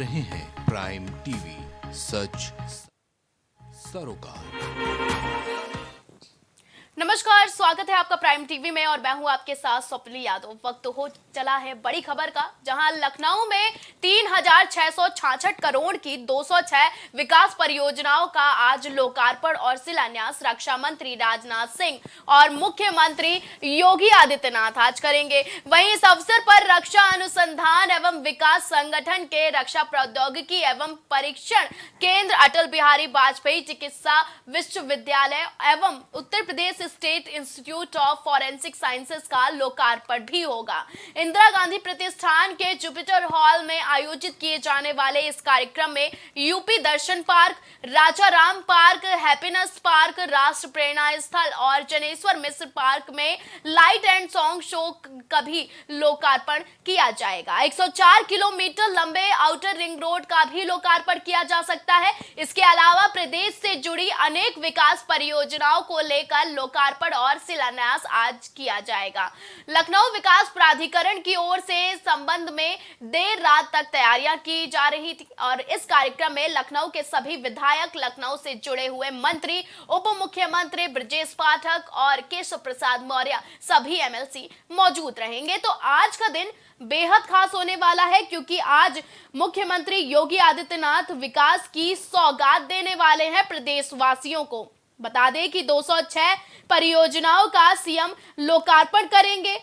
रहे हैं prime TV, सच सरोकार। नमस्कार, स्वागत है आपका प्राइम टीवी में और मैं हूं आपके साथ स्वप्निल यादव। वक्त हो चला है बड़ी खबर का, जहां लखनऊ में 3,666 करोड़ की 206 विकास परियोजनाओं का आज लोकार्पण और शिलान्यास रक्षा मंत्री राजनाथ सिंह और मुख्यमंत्री योगी आदित्यनाथ आज करेंगे। वहीं इस अवसर पर रक्षा अनुसंधान एवं विकास संगठन के रक्षा प्रौद्योगिकी एवं परीक्षण केंद्र, अटल बिहारी वाजपेयी चिकित्सा विश्वविद्यालय एवं Uttar Pradesh state institute of forensic sciences का लोकार्पण भी होगा। इंदिरा गांधी प्रतिष्ठान के जुपिटर हॉल में आयोजित किए जाने वाले इस कार्यक्रम में यूपी दर्शन पार्क, राजा राम पार्क, हैप्पीनेस पार्क, राष्ट्र प्रेरणा स्थल और जनेश्वर मिश्र पार्क में लाइट एंड सॉन्ग शो का भी लोकार्पण किया जाएगा। 104 किलोमीटर लंबे आउटर रिंग रोड का भी लोकार्पण किया जा सकता है। इसके अलावा प्रदेश से जुड़ी अनेक विकास परियोजनाओं को लेकर लोकार्पण और शिलान्यास आज किया जाएगा। लखनऊ विकास प्राधिकरण की ओर से संबंध में देर रात तक तैयारियां की जा रही थी और इस कार्यक्रम में लखनऊ के सभी विधायक, लखनऊ से जुड़े हुए मंत्री, उप मुख्यमंत्री ब्रजेश पाठक और केशव प्रसाद मौर्य सभी एमएलसी मौजूद रहेंगे। तो आज का दिन बेहद खास होने वाला है, क्योंकि आज मुख्यमंत्री योगी आदित्यनाथ विकास की सौगात देने वाले हैं प्रदेशवासियों को। बता दें कि 206 परियोजनाओं का सीएम लोकार्पण करेंगे।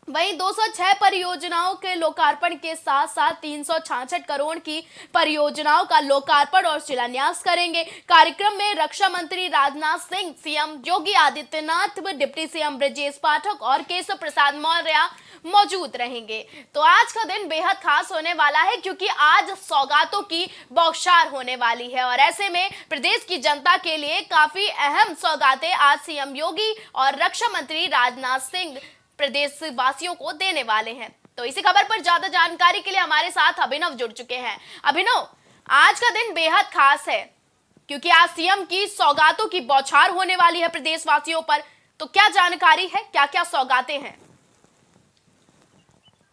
वहीं 206 परियोजनाओं के लोकार्पण के साथ साथ 366 करोड़ की परियोजनाओं का लोकार्पण और शिलान्यास करेंगे। कार्यक्रम में रक्षा मंत्री Rajnath Singh, CM Yogi Adityanath, deputy CM Brajesh Pathak और केशव प्रसाद मौर्य मौजूद रहेंगे। तो आज का दिन बेहद खास होने वाला है, क्योंकि आज सौगातों की बौछार होने वाली है और ऐसे में प्रदेश की जनता के लिए काफी अहम सौगातें आज सीएम योगी और रक्षा मंत्री राजनाथ सिंह प्रदेश वासियों को देने वाले हैं। तो इसी खबर पर ज्यादा जानकारी के लिए हमारे साथ अभिनव जुड़ चुके हैं। अभिनव, आज का दिन बेहद खास है क्योंकि आज सीएम की सौगातों की बौछार होने वाली है प्रदेशवासियों पर। तो क्या जानकारी है, क्या क्या सौगातें हैं?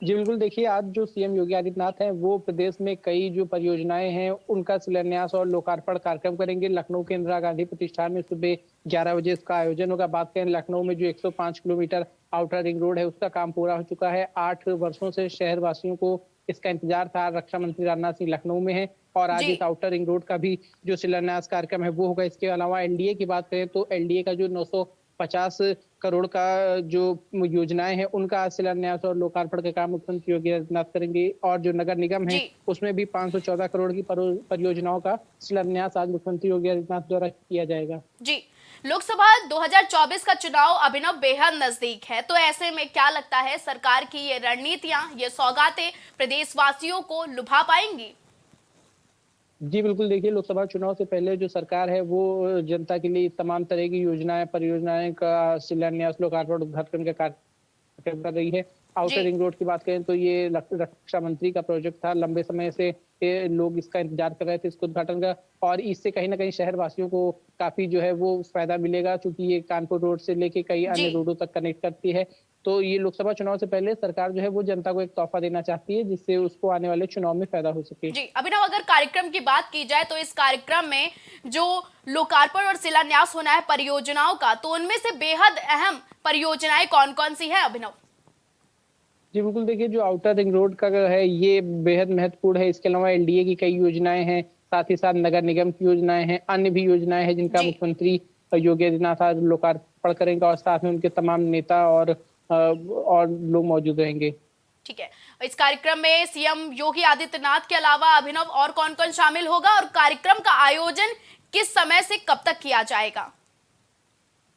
जी बिल्कुल, देखिए आज जो सीएम योगी आदित्यनाथ हैं वो प्रदेश में कई जो परियोजनाएं हैं उनका शिलान्यास और लोकार्पण कार्यक्रम करेंगे। लखनऊ के इंदिरा गांधी प्रतिष्ठान में सुबह 11 बजे इसका आयोजन होगा। बात करें लखनऊ में जो 105 किलोमीटर आउटर रिंग रोड है उसका काम पूरा हो चुका है। 8 वर्षों से शहर वासियों को इसका इंतजार था। रक्षा मंत्री राजनाथ सिंह लखनऊ में है और आज इस आउटर रिंग रोड का भी जो शिलान्यास कार्यक्रम है वो होगा। इसके अलावा एलडीए की बात करें तो एलडीए का जो 950 करोड़ का जो योजनाएं हैं उनका शिलान्यास और लोकार्पण का काम मुख्यमंत्री योगी आदित्यनाथ करेंगे। और जो नगर निगम है उसमें भी 514 करोड़ की परियोजनाओं का शिलान्यास आज मुख्यमंत्री योगी आदित्यनाथ द्वारा किया जाएगा। जी, लोकसभा 2024 का चुनाव अभिनव बेहद नजदीक है, तो ऐसे में क्या लगता है सरकार की ये रणनीतियां, ये सौगातें प्रदेशवासियों को लुभा पाएंगी? जी बिल्कुल, देखिए लोकसभा चुनाव से पहले जो सरकार है वो जनता के लिए तमाम तरह की योजनाएं, परियोजनाएं का शिलान्यास, लोकार्पण, उद्घाटन का कार्यक्रम कर रही है। आउटर रिंग रोड की बात करें तो ये रक्षा मंत्री का प्रोजेक्ट था। लंबे समय से लोग इसका इंतजार कर रहे थे, इसको उद्घाटन का, और इससे कहीं ना कहीं शहर वासियों को काफी जो है वो फायदा मिलेगा, क्योंकि ये कानपुर रोड से लेके कई अन्य रोडों तक कनेक्ट करती है। तो ये लोकसभा चुनाव से पहले सरकार जो है वो जनता को एक तोहफा देना चाहती है जिससे उसको आने वाले चुनाव में फायदा हो सके। जी, अभिनव, अगर कार्यक्रम की बात की जाए तो इस कार्यक्रम में जो लोकार्पण और शिलान्यास होना है परियोजनाओं का, तो उनमें से बेहद अहम परियोजनाएं कौन कौन सी है अभिनव? जी बिल्कुल, देखिए जो आउटर रिंग रोड का है ये बेहद महत्वपूर्ण है। इसके अलावा एलडीए की कई योजनाएं हैं, साथ ही साथ नगर निगम की योजनाएं हैं, अन्य भी योजनाएं हैं जिनका मुख्यमंत्री योगी आदित्यनाथ आज लोकार्पण करेंगे और साथ में उनके तमाम नेता और लोग मौजूद रहेंगे। ठीक है, इस कार्यक्रम में सीएम योगी आदित्यनाथ के अलावा अभिनव और कौन कौन शामिल होगा और कार्यक्रम का आयोजन किस समय से कब तक किया जाएगा?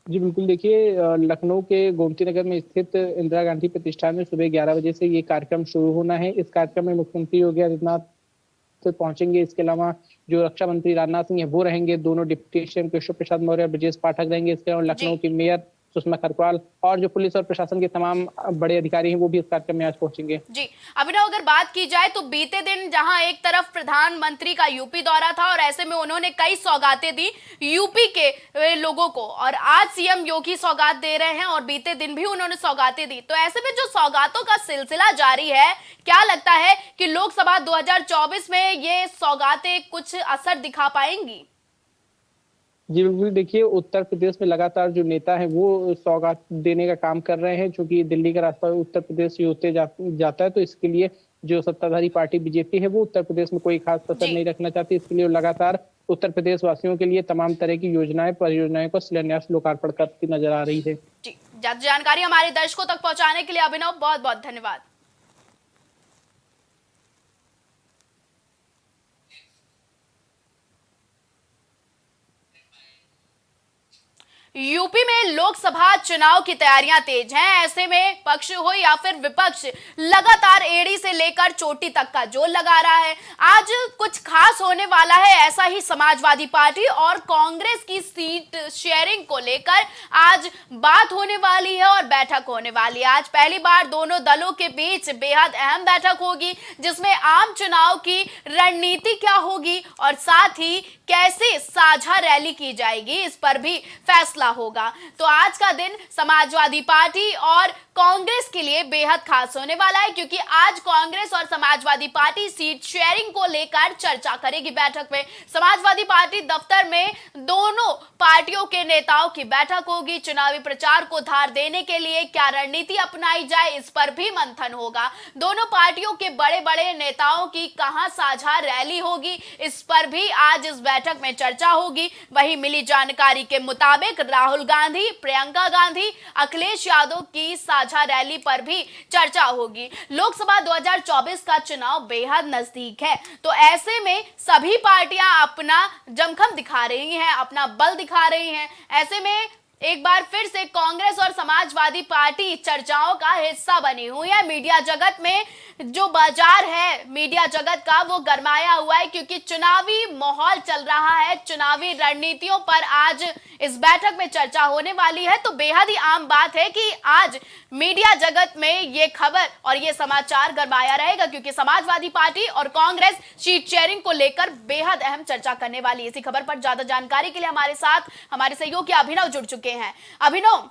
जी बिल्कुल, देखिए लखनऊ के गोमती नगर में स्थित इंदिरा गांधी प्रतिष्ठान में सुबह 11 बजे से ये कार्यक्रम शुरू होना है। इस कार्यक्रम में मुख्यमंत्री योगी आदित्यनाथ पहुंचेंगे। इसके अलावा जो रक्षा मंत्री राजनाथ सिंह है वो रहेंगे, दोनों डिप्टी सीएम केशव प्रसाद मौर्य और ब्रजेश पाठक रहेंगे। इसके अलावा लखनऊ की मेयर सुषमा खरवाल और जो पुलिस और प्रशासन के तमाम बड़े अधिकारी हैं वो भी इस कार्यक्रम में आज पहुंचेंगे। जी अभिनव, अगर बात की जाए तो बीते दिन जहां एक तरफ प्रधानमंत्री का यूपी दौरा था और ऐसे में उन्होंने कई सौगातें दी यूपी के लोगों को, और आज सीएम योगी सौगात दे रहे हैं और बीते दिन भी उन्होंने सौगातें दी, तो ऐसे में जो सौगातों का सिलसिला जारी है, क्या लगता है कि लोकसभा 2024 में ये सौगातें कुछ असर दिखा पाएंगी? जी बिल्कुल, देखिए उत्तर प्रदेश में लगातार जो नेता है वो सौगात देने का काम कर रहे हैं, क्योंकि दिल्ली का रास्ता उत्तर प्रदेश ही होते जाता है, तो इसके लिए जो सत्ताधारी पार्टी बीजेपी है वो उत्तर प्रदेश में कोई खास असर नहीं रखना चाहती। इसके लिए लगातार उत्तर प्रदेश वासियों के लिए तमाम तरह की योजनाएं परियोजनाएं को शिलान्यास लोकार्पण करती नजर आ रही है। जी, जानकारी हमारे दर्शकों तक पहुंचाने के लिए अभिनव बहुत बहुत धन्यवाद। यूपी में लोकसभा चुनाव की तैयारियां तेज हैं। ऐसे में पक्ष हो या फिर विपक्ष लगातार एड़ी से लेकर चोटी तक का जोर लगा रहा है। आज कुछ खास होने वाला है, ऐसा ही समाजवादी पार्टी और कांग्रेस की सीट शेयरिंग को लेकर आज बात होने वाली है और बैठक होने वाली है। आज पहली बार दोनों दलों के बीच बेहद अहम बैठक होगी, जिसमें आम चुनाव की रणनीति क्या होगी और साथ ही कैसे साझा रैली की जाएगी, इस पर भी फैसला होगा। तो आज का दिन समाजवादी पार्टी और कांग्रेस के लिए बेहद खास होने वाला है, क्योंकि आज कांग्रेस और समाजवादी पार्टी सीट शेयरिंग को लेकर चर्चा करेगी। बैठक में समाजवादी पार्टी दफ्तर में दोनों पार्टियों के नेताओं की बैठक होगी। चुनावी प्रचार को धार देने के लिए क्या रणनीति अपनाई जाए, इस पर भी मंथन होगा। दोनों पार्टियों के बड़े बड़े नेताओं की कहां साझा रैली होगी, इस पर भी आज इस बैठक में चर्चा होगी। वहीं मिली जानकारी के मुताबिक राहुल गांधी, प्रियंका गांधी, अखिलेश यादव की साझा रैली पर भी चर्चा होगी। लोकसभा 2024 का चुनाव बेहद नजदीक है, तो ऐसे में सभी पार्टियां अपना जमखम दिखा रही हैं, अपना बल दिखा रही हैं। ऐसे में एक बार फिर से कांग्रेस और समाजवादी पार्टी चर्चाओं का हिस्सा बनी हुई है। मीडिया जगत में जो बाजार है मीडिया जगत का, वो गरमाया हुआ है, क्योंकि चुनावी माहौल चल रहा है। चुनावी रणनीतियों पर आज इस बैठक में चर्चा होने वाली है। तो बेहद ही आम बात है कि आज मीडिया जगत में ये खबर और ये समाचार गरमाया रहेगा, क्योंकि समाजवादी पार्टी और कांग्रेस सीट शेयरिंग को लेकर बेहद अहम चर्चा करने वाली है। इसी खबर पर ज्यादा जानकारी के लिए हमारे साथ हमारे सहयोगी अभिनव जुड़ चुके हैं। अभिनव,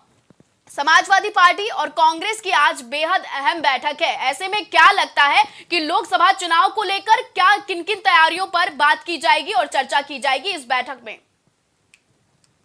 समाजवादी पार्टी और कांग्रेस की आज बेहद अहम बैठक है, ऐसे में क्या लगता है कि लोकसभा चुनाव को लेकर क्या किन-किन तैयारियों पर बात की जाएगी और चर्चा की जाएगी इस बैठक में?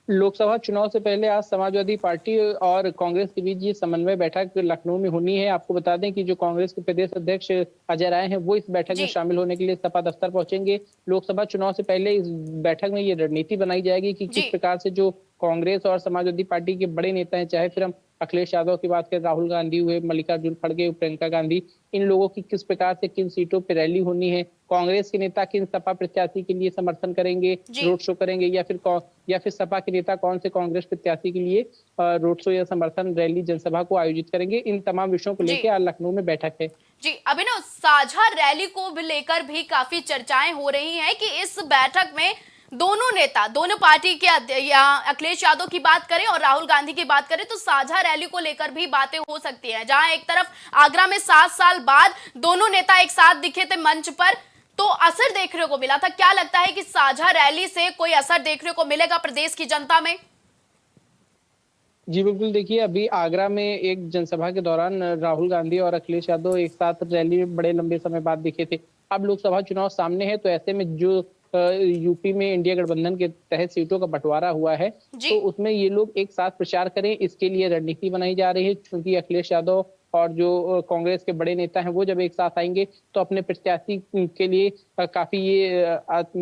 लोकसभा चुनाव से पहले आज समाजवादी पार्टी और कांग्रेस के बीच ये समन्वय बैठक लखनऊ में होनी है। आपको बता दें कि जो कांग्रेस के प्रदेश अध्यक्ष अजय राय हैं वो इस बैठक में शामिल होने के लिए सपा दफ्तर पहुंचेंगे। लोकसभा चुनाव से पहले इस बैठक में ये रणनीति बनाई जाएगी कि किस प्रकार से जो कांग्रेस और समाजवादी पार्टी के बड़े नेता हैं, चाहे फिर हम अखिलेश यादव की बात करें, राहुल गांधी हुए, मल्लिकार्जुन खड़गे, प्रियंका गांधी, इन लोगों की किस प्रकार से किन सीटों पर रैली होनी है, कांग्रेस के नेता किन सपा प्रत्याशी के लिए समर्थन करेंगे, रोड शो करेंगे, या फिर सपा के नेता कौन से कांग्रेस प्रत्याशी के लिए रोड शो या समर्थन रैली जनसभा को आयोजित करेंगे। इन तमाम विषयों को लेकर आज लखनऊ में बैठक है। जी अभिनव, साझा रैली को भी लेकर भी काफी चर्चाएं हो रही हैं कि इस बैठक में दोनों नेता, दोनों पार्टी के, या अखिलेश यादव की बात करें और राहुल गांधी की बात करें, तो साझा रैली को लेकर भी बातें हो सकती हैं। जहां एक तरफ आगरा में 7 साल बाद दोनों नेता एक साथ दिखे थे मंच पर, तो असर देखने को मिला था। क्या लगता है कि साझा रैली से कोई असर देखने को मिलेगा प्रदेश की जनता में? जी बिल्कुल, देखिए अभी आगरा में एक जनसभा के दौरान राहुल गांधी और अखिलेश यादव एक साथ रैली में बड़े लंबे समय बाद दिखे थे। अब लोकसभा चुनाव सामने है, तो ऐसे में जो यूपी में इंडिया गठबंधन के तहत सीटों का बंटवारा हुआ है, तो उसमें ये लोग एक साथ प्रचार करें, इसके लिए रणनीति बनाई जा रही है। क्योंकि अखिलेश यादव और जो कांग्रेस के बड़े नेता हैं वो जब एक साथ आएंगे तो अपने प्रत्याशी के लिए काफी ये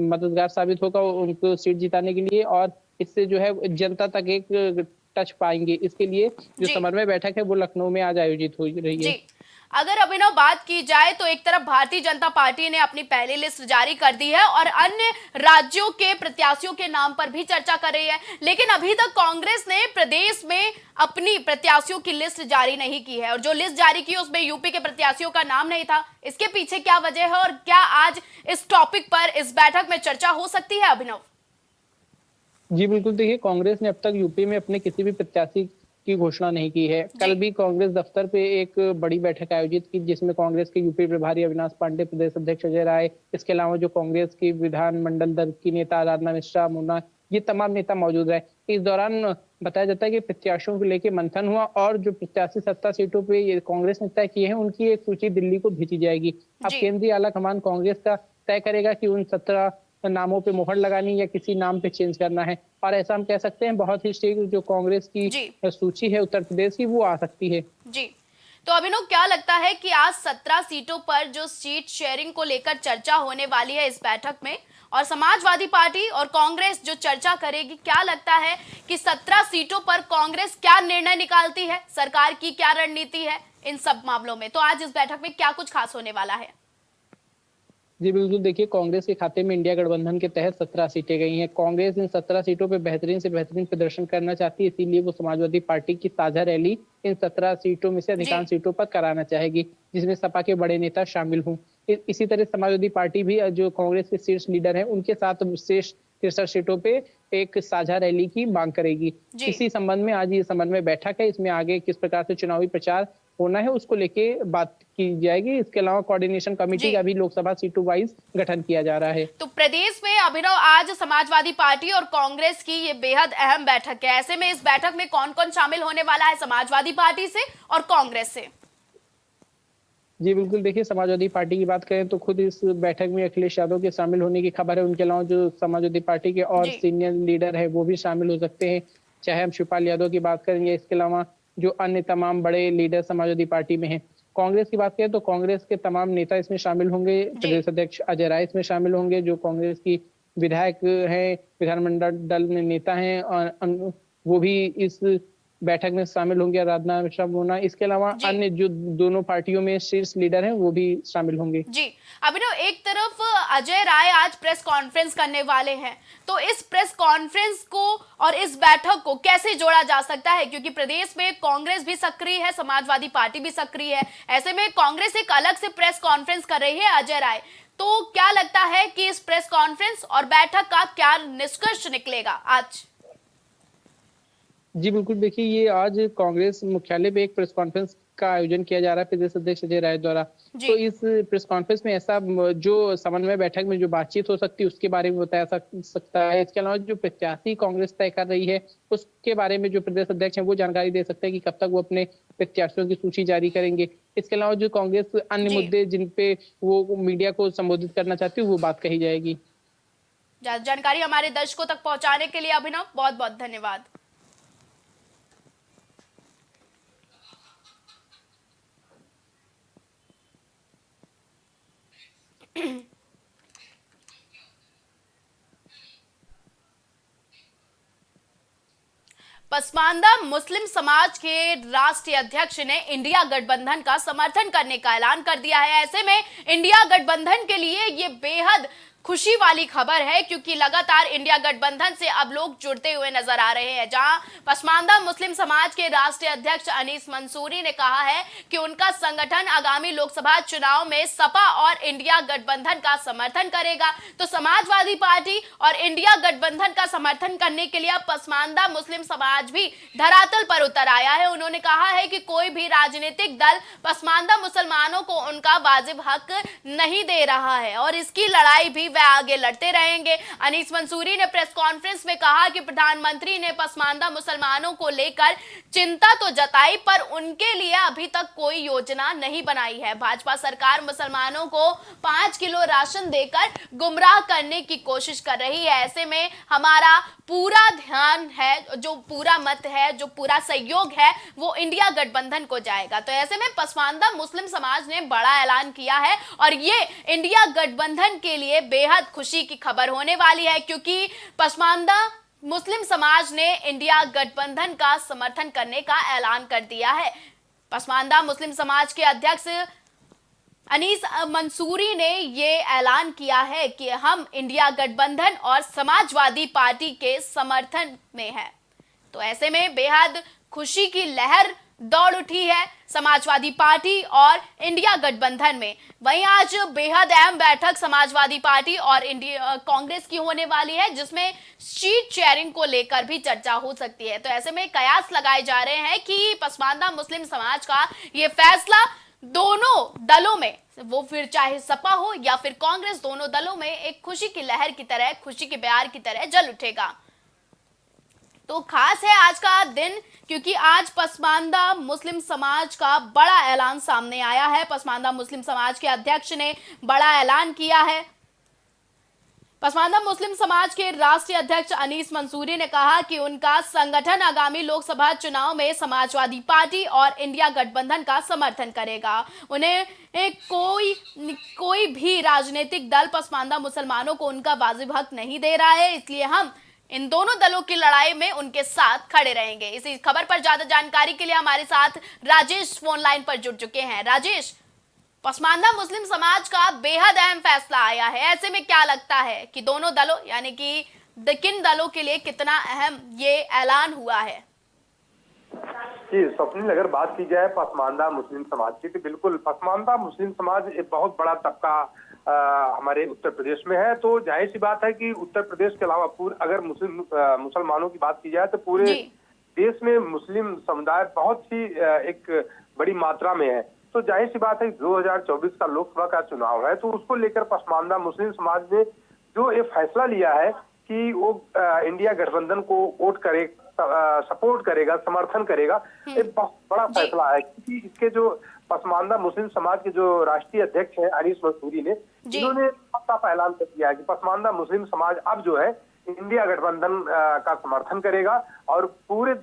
मददगार साबित होगा उनको सीट जिताने के लिए, और इससे जो है जनता तक एक टच पाएंगे। इसके लिए जो समन्वय बैठक है वो लखनऊ में आज आयोजित हो रही है। अगर अभिनव बात की जाए तो एक तरफ भारतीय जनता पार्टी ने अपनी पहली लिस्ट जारी कर दी है और अन्य राज्यों के प्रत्याशियों के नाम पर भी चर्चा कर रही है, लेकिन अभी तक कांग्रेस ने प्रदेश में अपनी प्रत्याशियों की लिस्ट जारी नहीं की है, और जो लिस्ट जारी की उसमें यूपी के प्रत्याशियों का नाम नहीं था। इसके पीछे क्या वजह है और क्या आज इस टॉपिक पर इस बैठक में चर्चा हो सकती है अभिनव? जी बिल्कुल, देखिए कांग्रेस ने अब तक यूपी में अपने किसी भी प्रत्याशी की घोषणा नहीं की है। कल भी कांग्रेस दफ्तर पे एक बड़ी बैठक आयोजित की, जिसमें कांग्रेस के यूपी प्रभारी अविनाश पांडे, प्रदेश अध्यक्ष अजय राय, इसके अलावा जो कांग्रेस की विधानमंडल दल की नेता आराधना मिश्रा, मुन्ना, ये तमाम नेता मौजूद रहे। इस दौरान बताया जाता है कि प्रत्याशियों को लेकर मंथन हुआ और जो प्रत्याशी 17 सीटों पे ये कांग्रेस ने तय किए हैं, उनकी एक सूची दिल्ली को भेजी जाएगी। अब जी। केंद्रीय आला कमान कांग्रेस का तय करेगा कि उन 17 नामों पे मुहर लगानी या किसी नाम पे चेंज करना है। और ऐसा हम कह सकते हैं बहुत ही शीघ्र जो कांग्रेस की जी। सूची है उत्तर प्रदेश की, वो आ सकती है। जी, तो अभिनव क्या लगता है कि आज 17 सीटों पर जो सीट शेयरिंग को लेकर चर्चा होने वाली है इस बैठक में, और समाजवादी पार्टी और कांग्रेस जो चर्चा करेगी, क्या लगता है कि 17 सीटों पर कांग्रेस क्या निर्णय निकालती है, सरकार की क्या रणनीति है इन सब मामलों में? तो आज इस बैठक में क्या कुछ खास होने वाला है? जी बिल्कुल, देखिए कांग्रेस के खाते में इंडिया गठबंधन के तहत 17 सीटें गई हैं। कांग्रेस इन 17 सीटों पे बेहतरीन से बेहतरीन प्रदर्शन करना चाहती है, इसीलिए वो समाजवादी पार्टी की साझा रैली इन 17 सीटों में से अधिकांश सीटों पर कराना चाहेगी, जिसमें सपा के बड़े नेता शामिल हों। इसी तरह समाजवादी पार्टी भी जो कांग्रेस के शीर्ष लीडर हैं, उनके साथ शेष 63 सीटों पे एक साझा रैली की मांग करेगी। इसी संबंध में आज ये समन्वय बैठक है, इसमें आगे किस प्रकार से चुनावी प्रचार होना है उसको लेके बात की जाएगी। इसके अलावा कोऑर्डिनेशन कमेटी का भी लोकसभा सीटों वाइज गठन किया जा रहा है। तो प्रदेश में अभिनव आज समाजवादी पार्टी और कांग्रेस की ये बेहद अहम बैठक है। ऐसे में इस बैठक में कौन कौन शामिल होने वाला है समाजवादी पार्टी से और कांग्रेस से? जी बिल्कुल, देखिए समाजवादी पार्टी की बात करें तो खुद इस बैठक में अखिलेश यादव के शामिल होने की खबर है। उनके अलावा जो समाजवादी पार्टी के और सीनियर लीडर है वो भी शामिल हो सकते हैं, चाहे हम शिवपाल यादव की बात करेंगे। इसके अलावा जो अन्य तमाम बड़े लीडर समाजवादी पार्टी में हैं। कांग्रेस की बात करें तो कांग्रेस के तमाम नेता इसमें शामिल होंगे। प्रदेश अध्यक्ष अजय राय इसमें शामिल होंगे, जो कांग्रेस की विधायक हैं, विधानमंडल दल में नेता हैं, और वो भी इस बैठक में शामिल होंगे, आराधना मिश्रा, मुन्ना। इसके अलावा अन्य जो दोनों पार्टियों में शीर्ष लीडर हैं वो भी शामिल होंगे। जी अभिनव, एक तरफ अजय राय आज प्रेस कॉन्फ्रेंस करने वाले हैं, तो इस प्रेस कॉन्फ्रेंस को और इस बैठक को कैसे जोड़ा जा सकता है? क्योंकि प्रदेश में कांग्रेस भी सक्रिय है, समाजवादी पार्टी भी सक्रिय है, ऐसे में कांग्रेस एक अलग से प्रेस कॉन्फ्रेंस कर रही है अजय राय, तो क्या लगता है कि इस प्रेस कॉन्फ्रेंस और बैठक का क्या निष्कर्ष निकलेगा आज? जी बिल्कुल, देखिए ये आज कांग्रेस मुख्यालय पे एक प्रेस कॉन्फ्रेंस का आयोजन किया जा रहा है प्रदेश अध्यक्ष अजय राय द्वारा। तो इस प्रेस कॉन्फ्रेंस में ऐसा जो समन्वय बैठक में जो बातचीत हो सकती है उसके बारे में बताया सकता है। इसके अलावा जो प्रत्याशी कांग्रेस तय कर रही है उसके बारे में जो प्रदेश अध्यक्ष है वो जानकारी दे सकते हैं कि कब तक वो अपने प्रत्याशियों की सूची जारी करेंगे। इसके अलावा जो कांग्रेस अन्य मुद्दे जिन पे वो मीडिया को संबोधित करना चाहती है वो बात कही जाएगी। जानकारी हमारे दर्शकों तक पहुंचाने के लिए अभिनव बहुत बहुत धन्यवाद। पसमानदा मुस्लिम समाज के राष्ट्रीय अध्यक्ष ने इंडिया गठबंधन का समर्थन करने का ऐलान कर दिया है। ऐसे में इंडिया गठबंधन के लिए ये बेहद खुशी वाली खबर है, क्योंकि लगातार इंडिया गठबंधन से अब लोग जुड़ते हुए नजर आ रहे हैं। जहां पसमानदा मुस्लिम समाज के राष्ट्रीय अध्यक्ष अनीस मंसूरी ने कहा है कि उनका संगठन आगामी लोकसभा चुनाव में सपा और इंडिया गठबंधन का समर्थन करेगा। तो समाजवादी पार्टी और इंडिया गठबंधन का समर्थन करने के लिए अब पसमानदा मुस्लिम समाज भी धरातल पर उतर आया है। उन्होंने कहा है कि कोई भी राजनीतिक दल पसमानदा मुसलमानों को उनका वाजिब हक नहीं दे रहा है और इसकी लड़ाई भी वह आगे लड़ते रहेंगे। अनीस मंसूरी ने प्रेस कॉन्फ्रेंस में कहा कि प्रधानमंत्री ने पसमानदा मुसलमानों को लेकर चिंता तो जताई, पर उनके लिए अभी तक कोई योजना नहीं बनाई है। भाजपा सरकार मुसलमानों को 5 किलो राशन देकर गुमराह करने की कोशिश कर रही है। ऐसे में हमारा पूरा ध्यान है, जो पूरा मत है, जो पूरा सहयोग है, वो इंडिया गठबंधन को जाएगा। तो ऐसे में पसमानदा मुस्लिम समाज ने बड़ा ऐलान किया है और ये इंडिया गठबंधन के लिए बेहद खुशी की खबर होने वाली है, क्योंकि पसमानदा मुस्लिम समाज ने इंडिया गठबंधन का समर्थन करने का ऐलान कर दिया है। पसमानदा मुस्लिम समाज के अध्यक्ष अनीस मंसूरी ने ये ऐलान किया है कि हम इंडिया गठबंधन और समाजवादी पार्टी के समर्थन में हैं। तो ऐसे में बेहद खुशी की लहर दौड़ उठी है समाजवादी पार्टी और इंडिया गठबंधन में। वहीं आज बेहद अहम बैठक समाजवादी पार्टी और इंडिया कांग्रेस की होने वाली है, जिसमें सीट शेयरिंग को लेकर भी चर्चा हो सकती है। तो ऐसे में कयास लगाए जा रहे हैं कि पसमानदा मुस्लिम समाज का ये फैसला दोनों दलों में, वो फिर चाहे सपा हो या फिर कांग्रेस, दोनों दलों में एक खुशी की लहर की तरह, खुशी के बयार की तरह जल उठेगा। तो खास है आज का दिन, क्योंकि आज पसमानदा मुस्लिम समाज का बड़ा ऐलान सामने आया है। पसमानदा मुस्लिम समाज के अध्यक्ष ने बड़ा ऐलान किया है। पसमानदा मुस्लिम समाज के राष्ट्रीय अध्यक्ष अनीस मंसूरी ने कहा कि उनका संगठन आगामी लोकसभा चुनाव में समाजवादी पार्टी और इंडिया गठबंधन का समर्थन करेगा। उन्हें कोई भी राजनीतिक दल पसमानदा मुसलमानों को उनका वाजिब हक नहीं दे रहा है, इसलिए हम इन दोनों दलों की लड़ाई में उनके साथ खड़े रहेंगे। इसी खबर पर ज्यादा जानकारी के लिए हमारे साथ राजेश फोन लाइन पर जुड़ चुके हैं। राजेश, पसमानदा मुस्लिम समाज का बेहद अहम फैसला आया है, ऐसे में क्या लगता है कि दोनों दलों यानी कि किन दलों के लिए कितना अहम ये ऐलान हुआ है? जी स्वप्निल, अगर बात की जाए पसमानदा मुस्लिम समाज की, तो बिल्कुल पसमानदा मुस्लिम समाज एक बहुत बड़ा तबका हमारे उत्तर प्रदेश में है। तो जाहिर सी बात है कि उत्तर प्रदेश के अलावा अगर मुसलमानों की बात की जाए तो पूरे देश में मुस्लिम समुदाय बहुत ही एक बड़ी मात्रा में है। तो जाहिर सी बात है 2024 का लोकसभा का चुनाव है, तो उसको लेकर पसमानदा मुस्लिम समाज ने जो ये फैसला लिया है कि वो इंडिया गठबंधन को वोट करे, सपोर्ट करेगा, समर्थन करेगा, एक बहुत बड़ा फैसला है। क्योंकि इसके जो पसमानदा मुस्लिम समाज के जो राष्ट्रीय अध्यक्ष हैं अनीस मंसूरी ने, इन्होंने साफ ऐलान कर दिया है कि पसमानदा मुस्लिम समाज अब जो है इंडिया गठबंधन का समर्थन करेगा और पूरे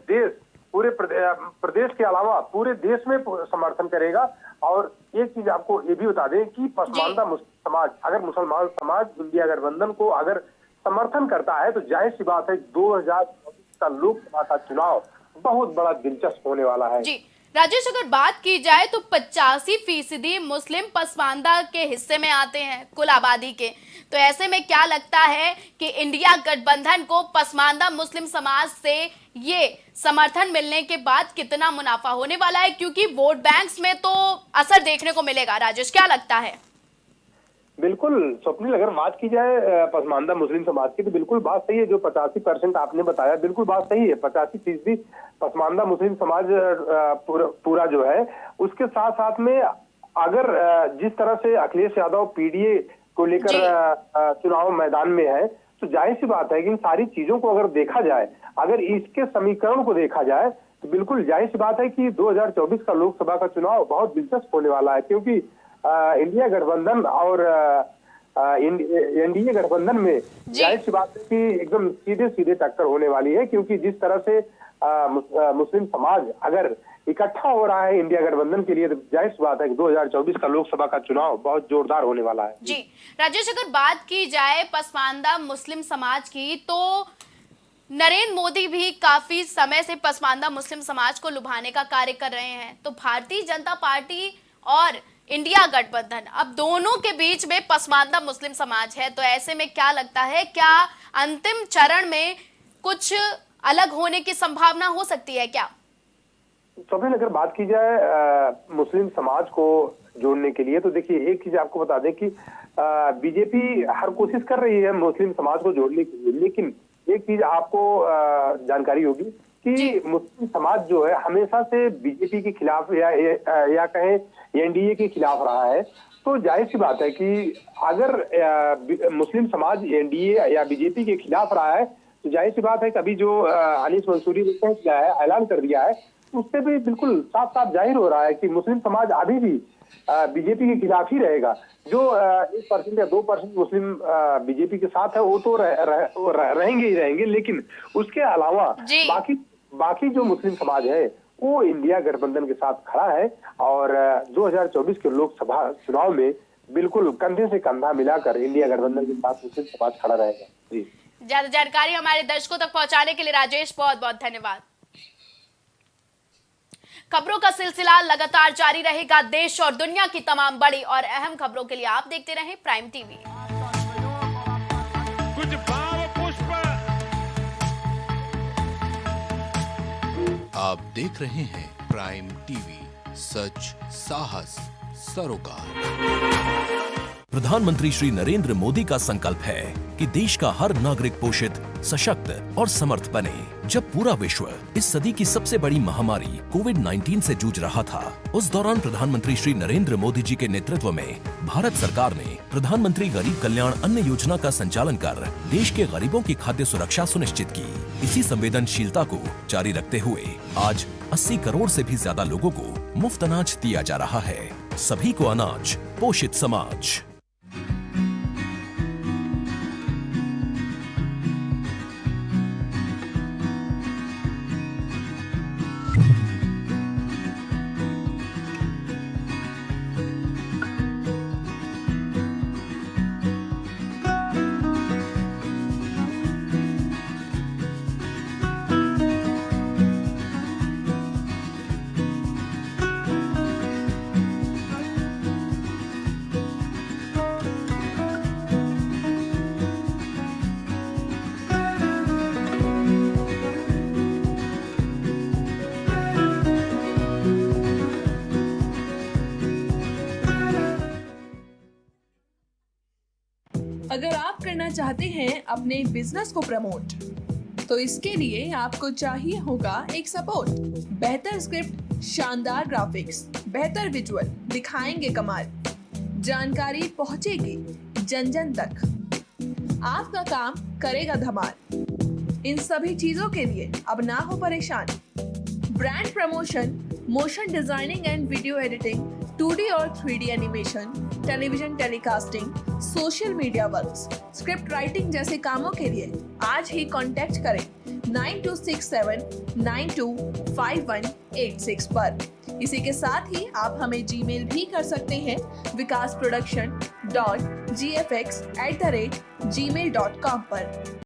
प्रदेश के अलावा पूरे देश में समर्थन करेगा। और एक चीज आपको ये भी बता दें कि पसमानदा मुस्लिम समाज, अगर मुसलमान समाज इंडिया गठबंधन को अगर समर्थन करता है तो जाहिर सी बात है 2024 का लोकसभा का चुनाव बहुत बड़ा दिलचस्प होने वाला है। जी राजेश, अगर बात की जाए तो 85% मुस्लिम पसमानदा के हिस्से में आते हैं कुल आबादी के। तो ऐसे में क्या लगता है कि इंडिया गठबंधन को पसमानदा मुस्लिम समाज से ये समर्थन मिलने के बाद कितना मुनाफा होने वाला है, क्योंकि वोट बैंक्स में तो असर देखने को मिलेगा। राजेश, क्या लगता है? बिल्कुल स्वप्निल, अगर बात की जाए पसमानदा मुस्लिम समाज की, तो बिल्कुल बात सही है। जो 85% आपने बताया बिल्कुल बात सही है। 85% पसमानदा मुस्लिम समाज पूरा जो है, उसके साथ साथ में अगर जिस तरह से अखिलेश यादव पीडीए को लेकर चुनाव मैदान में है, तो जाहिर सी बात है कि इन सारी चीजों को अगर देखा जाए, अगर इसके समीकरण को देखा जाए, तो बिल्कुल जाहिर सी बात है कि 2024 का लोकसभा का चुनाव बहुत दिलचस्प होने वाला है। क्योंकि इंडिया गठबंधन और एनडीए गठबंधन में जाहिर सी बात है कि एकदम सीधे टक्कर होने वाली है। क्योंकि जिस तरह से मुस्लिम समाज अगर इकट्ठा हो रहा है इंडिया गठबंधन के लिए, तो जाहिर सी बात है कि 2024 का लोकसभा का चुनाव बहुत जोरदार होने वाला है। जी राजेश, अगर बात की जाए पसमानदा मुस्लिम समाज की, तो नरेंद्र मोदी भी काफी समय से पसमानदा मुस्लिम समाज को लुभाने का कार्य कर रहे हैं। तो भारतीय जनता पार्टी और इंडिया गठबंधन, अब दोनों के बीच में पसमानदा मुस्लिम समाज है। तो ऐसे में क्या लगता है, क्या अंतिम चरण में कुछ अलग होने की संभावना हो सकती है क्या? तो अगर बात की जाए मुस्लिम समाज को जोड़ने के लिए, तो देखिए एक चीज आपको बता दें कि बीजेपी हर कोशिश कर रही है मुस्लिम समाज को जोड़ने के लिए, लेकिन एक चीज आपको जानकारी होगी कि मुस्लिम समाज जो है हमेशा से बीजेपी के खिलाफ या कहें एनडीए के खिलाफ रहा है। तो जाहिर सी बात है कि अगर मुस्लिम समाज एनडीए या बीजेपी के खिलाफ रहा है, तो जाहिर सी बात है कि अभी जो अनीस मंसूरी ने कह दिया है, ऐलान कर दिया है, उससे भी बिल्कुल साफ साफ जाहिर हो रहा है कि मुस्लिम समाज अभी भी बीजेपी के खिलाफ ही रहेगा। जो 1% या 2% मुस्लिम बीजेपी के साथ है, वो तो रहेंगे ही रहेंगे, लेकिन उसके अलावा बाकी जो मुस्लिम समाज है वो इंडिया गठबंधन के साथ खड़ा है और 2024 के लोकसभा चुनाव में बिल्कुल कंधे से कंधा मिलाकर इंडिया गठबंधन के साथ मुस्लिम समाज खड़ा रहेगा। जी, ज्यादा जानकारी हमारे दर्शकों तक पहुंचाने के लिए राजेश बहुत बहुत धन्यवाद। खबरों का सिलसिला लगातार जारी रहेगा। देश और दुनिया की तमाम बड़ी और अहम खबरों के लिए आप देखते रहें प्राइम टीवी। कुछ भाव पुष्प। आप देख रहे हैं प्राइम टीवी, सच साहस सरोकार। प्रधानमंत्री श्री नरेंद्र मोदी का संकल्प है कि देश का हर नागरिक पोषित, सशक्त और समर्थ बने। जब पूरा विश्व इस सदी की सबसे बड़ी महामारी कोविड-19 से जूझ रहा था, उस दौरान प्रधानमंत्री श्री नरेंद्र मोदी जी के नेतृत्व में भारत सरकार ने प्रधानमंत्री गरीब कल्याण अन्न योजना का संचालन कर देश के गरीबों की खाद्य सुरक्षा सुनिश्चित की। इसी संवेदनशीलता को जारी रखते हुए आज 80 करोड़ से भी ज्यादा लोगों को मुफ्त अनाज दिया जा रहा है। सभी को अनाज, पोषित समाज। अगर आप करना चाहते हैं अपने बिजनेस को प्रमोट, तो इसके लिए आपको चाहिए होगा एक सपोर्ट। बेहतर स्क्रिप्ट, शानदार ग्राफिक्स, बेहतर विजुअल, दिखाएंगे कमाल, जानकारी पहुंचेगी जन जन तक, आपका काम करेगा धमाल। इन सभी चीजों के लिए अब ना हो परेशान। Brand promotion, motion designing and video editing, 2D और 3D animation, television telecasting, social media works, script writing जैसे कामों के लिए आज ही कांटेक्ट करें 9267925186 पर। इसी के साथ ही आप हमें जीमेल भी कर सकते हैं vikasproduction.gfx@gmail.com पर।